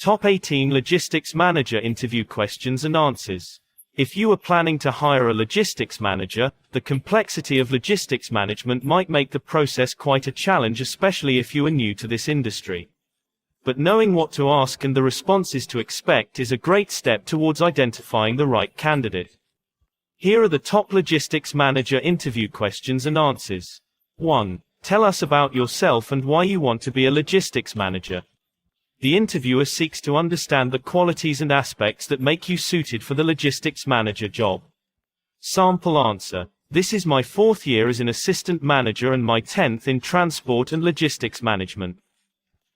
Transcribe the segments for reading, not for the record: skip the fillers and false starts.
Top 18 Logistics Manager Interview Questions and Answers. If you are planning to hire a logistics manager, the complexity of logistics management might make the process quite a challenge, especially if you are new to this industry. But knowing what to ask and the responses to expect is a great step towards identifying the right candidate. Here are the top logistics manager interview questions and answers. 1. Tell us about yourself and why you want to be a logistics manager. The interviewer seeks to understand the qualities and aspects that make you suited for the logistics manager job. Sample answer. This is my 4th year as an assistant manager and my 10th in transport and logistics management.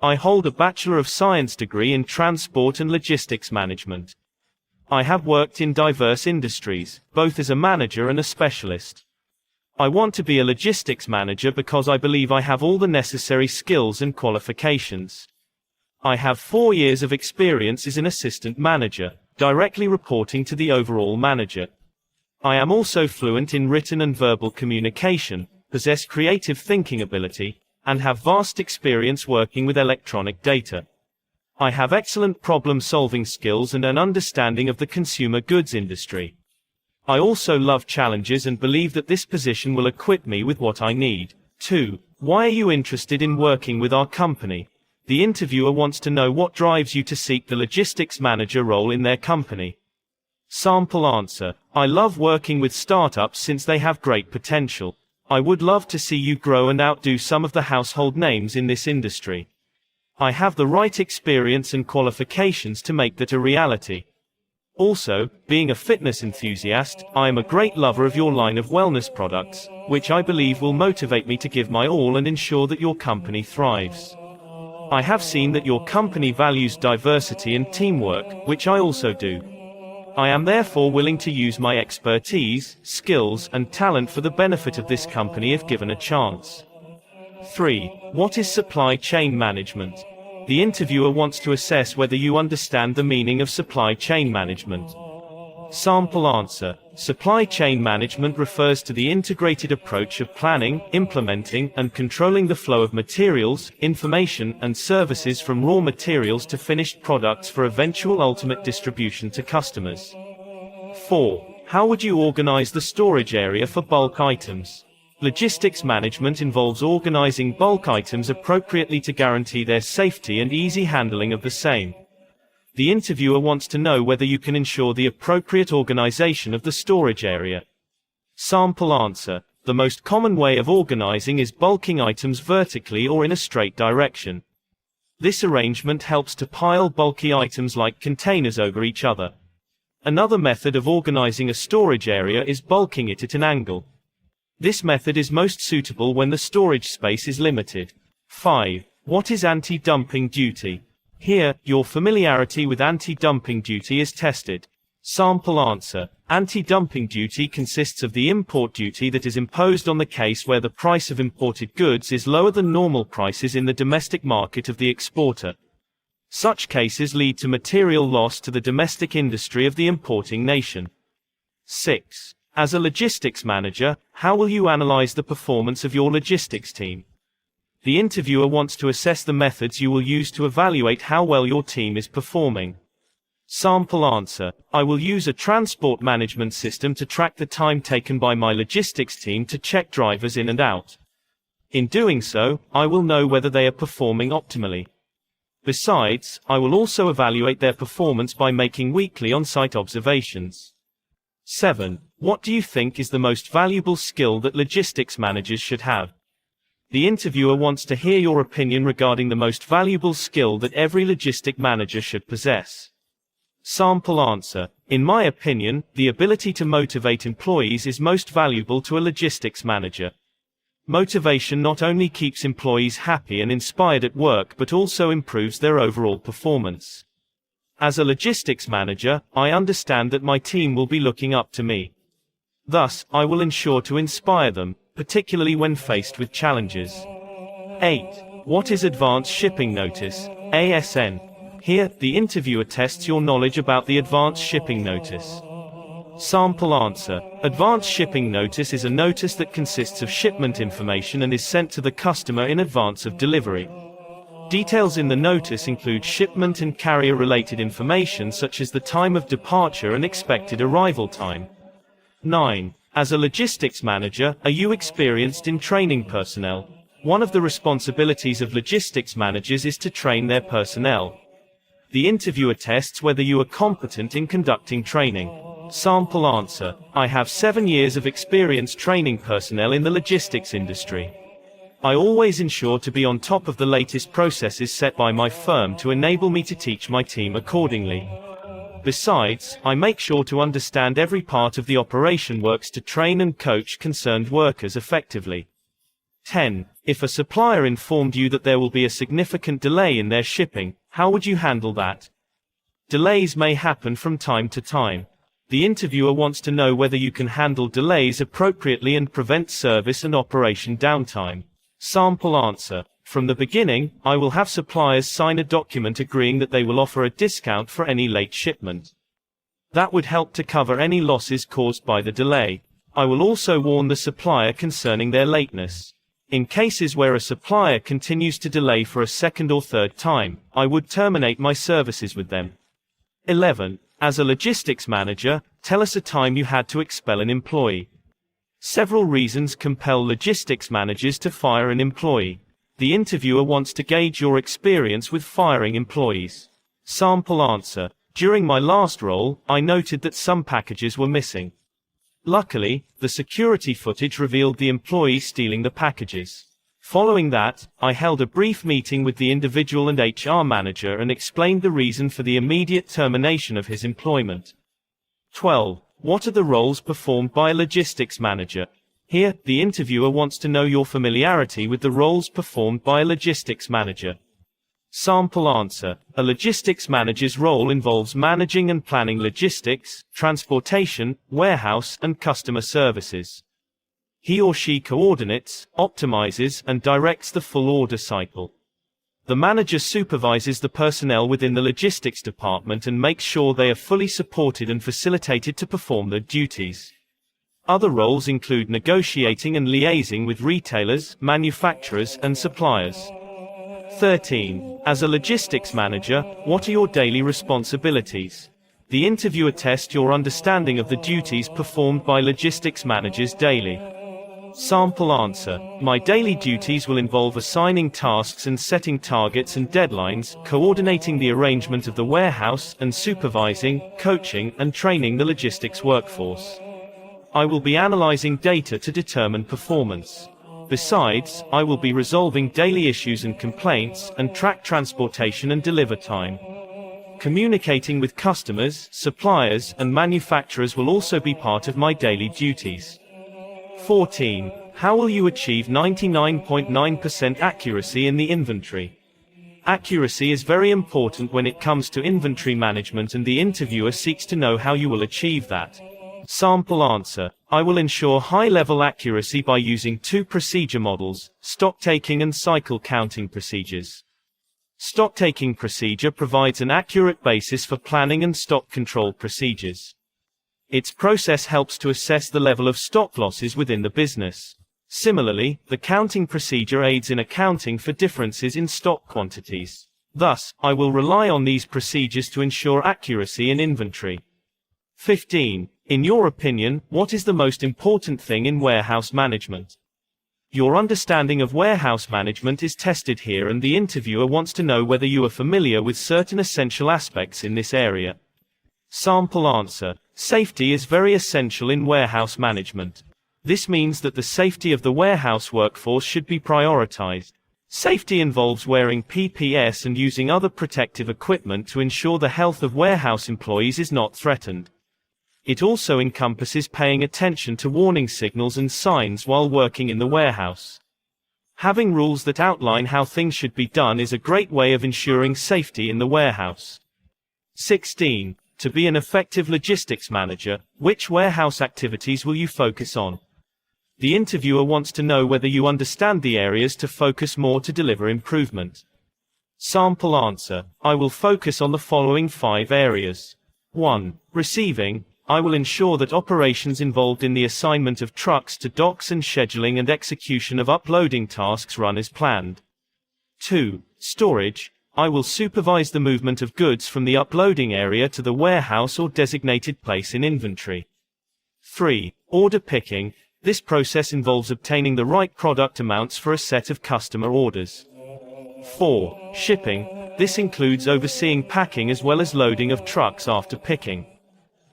I hold a Bachelor of Science degree in transport and logistics management. I have worked in diverse industries, both as a manager and a specialist. I want to be a logistics manager because I believe I have all the necessary skills and qualifications. I have 4 years of experience as an assistant manager, directly reporting to the overall manager. I am also fluent in written and verbal communication, possess creative thinking ability, and have vast experience working with electronic data. I have excellent problem-solving skills and an understanding of the consumer goods industry. I also love challenges and believe that this position will equip me with what I need. 2. Why are you interested in working with our company? The interviewer wants to know what drives you to seek the logistics manager role in their company. Sample answer. I love working with startups since they have great potential. I would love to see you grow and outdo some of the household names in this industry. I have the right experience and qualifications to make that a reality. Also, being a fitness enthusiast, I am a great lover of your line of wellness products, which I believe will motivate me to give my all and ensure that your company thrives. I have seen that your company values diversity and teamwork, which I also do. I am therefore willing to use my expertise, skills, and talent for the benefit of this company if given a chance. 3. What is supply chain management? The interviewer wants to assess whether you understand the meaning of supply chain management. Sample answer. Supply chain management refers to the integrated approach of planning, implementing, and controlling the flow of materials, information, and services from raw materials to finished products for eventual ultimate distribution to customers. 4. How would you organize the storage area for bulk items? Logistics management involves organizing bulk items appropriately to guarantee their safety and easy handling of the same. The interviewer wants to know whether you can ensure the appropriate organization of the storage area. Sample answer. The most common way of organizing is bulking items vertically or in a straight direction. This arrangement helps to pile bulky items like containers over each other. Another method of organizing a storage area is bulking it at an angle. This method is most suitable when the storage space is limited. 5. What is anti-dumping duty? Here, your familiarity with anti-dumping duty is tested. Sample answer. Anti-dumping duty consists of the import duty that is imposed on the case where the price of imported goods is lower than normal prices in the domestic market of the exporter. Such cases lead to material loss to the domestic industry of the importing nation. 6. As a logistics manager, how will you analyze the performance of your logistics team? The interviewer wants to assess the methods you will use to evaluate how well your team is performing. Sample answer. I will use a transport management system to track the time taken by my logistics team to check drivers in and out. In doing so, I will know whether they are performing optimally. Besides, I will also evaluate their performance by making weekly on-site observations. 7. What do you think is the most valuable skill that logistics managers should have? The interviewer wants to hear your opinion regarding the most valuable skill that every logistic manager should possess. Sample answer. In my opinion, the ability to motivate employees is most valuable to a logistics manager. Motivation not only keeps employees happy and inspired at work but also improves their overall performance. As a logistics manager, I understand that my team will be looking up to me. Thus, I will ensure to inspire them, particularly when faced with challenges. 8. What is Advanced Shipping Notice, ASN? Here, the interviewer tests your knowledge about the Advanced Shipping Notice. Sample answer. Advanced Shipping Notice is a notice that consists of shipment information and is sent to the customer in advance of delivery. Details in the notice include shipment and carrier-related information such as the time of departure and expected arrival time. 9. As a logistics manager, are you experienced in training personnel? One of the responsibilities of logistics managers is to train their personnel. The interviewer tests whether you are competent in conducting training. Sample answer: I have 7 years of experience training personnel in the logistics industry. I always ensure to be on top of the latest processes set by my firm to enable me to teach my team accordingly. Besides, I make sure to understand every part of the operation works to train and coach concerned workers effectively. 10. If a supplier informed you that there will be a significant delay in their shipping, how would you handle that? Delays may happen from time to time. The interviewer wants to know whether you can handle delays appropriately and prevent service and operation downtime. Sample answer: from the beginning, I will have suppliers sign a document agreeing that they will offer a discount for any late shipment. That would help to cover any losses caused by the delay. I will also warn the supplier concerning their lateness. In cases where a supplier continues to delay for a second or third time, I would terminate my services with them. 11. As a logistics manager, tell us a time you had to expel an employee. Several reasons compel logistics managers to fire an employee. The interviewer wants to gauge your experience with firing employees. Sample answer: during my last role, I noted that some packages were missing. Luckily, the security footage revealed the employee stealing the packages. Following that, I held a brief meeting with the individual and HR manager and explained the reason for the immediate termination of his employment. 12. What are the roles performed by a logistics manager? Here, the interviewer wants to know your familiarity with the roles performed by a logistics manager. Sample answer: a logistics manager's role involves managing and planning logistics, transportation, warehouse, and customer services. He or she coordinates, optimizes, and directs the full order cycle. The manager supervises the personnel within the logistics department and makes sure they are fully supported and facilitated to perform their duties. Other roles include negotiating and liaising with retailers, manufacturers, and suppliers. 13. As a logistics manager, what are your daily responsibilities? The interviewer tests your understanding of the duties performed by logistics managers daily. Sample answer: my daily duties will involve assigning tasks and setting targets and deadlines, coordinating the arrangement of the warehouse, and supervising, coaching, and training the logistics workforce. I will be analyzing data to determine performance. Besides, I will be resolving daily issues and complaints, and track transportation and deliver time. Communicating with customers, suppliers, and manufacturers will also be part of my daily duties. 14. How will you achieve 99.9% accuracy in the inventory? Accuracy is very important when it comes to inventory management, and the interviewer seeks to know how you will achieve that. Sample answer: I will ensure high-level accuracy by using 2 procedure models, stock-taking and cycle counting procedures. Stock-taking procedure provides an accurate basis for planning and stock control procedures. Its process helps to assess the level of stock losses within the business. Similarly, the counting procedure aids in accounting for differences in stock quantities. Thus, I will rely on these procedures to ensure accuracy in inventory. 15. In your opinion, what is the most important thing in warehouse management? Your understanding of warehouse management is tested here, and the interviewer wants to know whether you are familiar with certain essential aspects in this area. Sample answer: safety is very essential in warehouse management. This means that the safety of the warehouse workforce should be prioritized. Safety involves wearing PPS and using other protective equipment to ensure the health of warehouse employees is not threatened. It also encompasses paying attention to warning signals and signs while working in the warehouse. Having rules that outline how things should be done is a great way of ensuring safety in the warehouse. 16. To be an effective logistics manager, which warehouse activities will you focus on? The interviewer wants to know whether you understand the areas to focus more to deliver improvement. Sample answer: I will focus on the following 5 areas. 1. Receiving. I will ensure that operations involved in the assignment of trucks to docks and scheduling and execution of uploading tasks run as planned. 2. Storage. I will supervise the movement of goods from the uploading area to the warehouse or designated place in inventory. 3. Order picking. This process involves obtaining the right product amounts for a set of customer orders. 4. Shipping. This includes overseeing packing as well as loading of trucks after picking.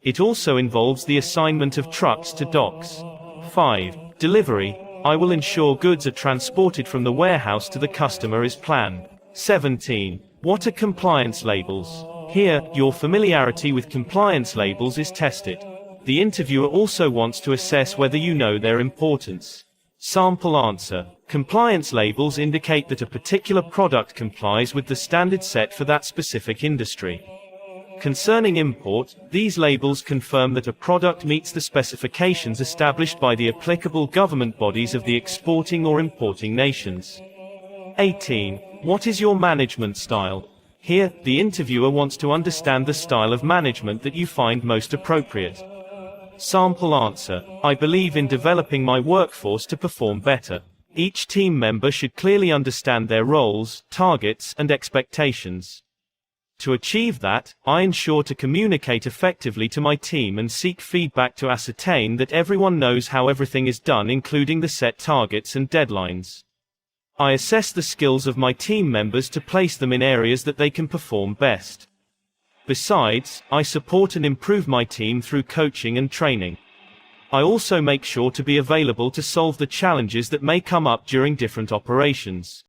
It also involves the assignment of trucks to docks. 5. Delivery. I will ensure goods are transported from the warehouse to the customer as planned. 17. What are compliance labels? Here, your familiarity with compliance labels is tested. The interviewer also wants to assess whether you know their importance. Sample answer. Compliance labels indicate that a particular product complies with the standard set for that specific industry. Concerning import, these labels confirm that a product meets the specifications established by the applicable government bodies of the exporting or importing nations. 18. What is your management style? Here, the interviewer wants to understand the style of management that you find most appropriate. Sample answer. I believe in developing my workforce to perform better. Each team member should clearly understand their roles, targets, and expectations. To achieve that, I ensure to communicate effectively to my team and seek feedback to ascertain that everyone knows how everything is done, including the set targets and deadlines. I assess the skills of my team members to place them in areas that they can perform best. Besides, I support and improve my team through coaching and training. I also make sure to be available to solve the challenges that may come up during different operations.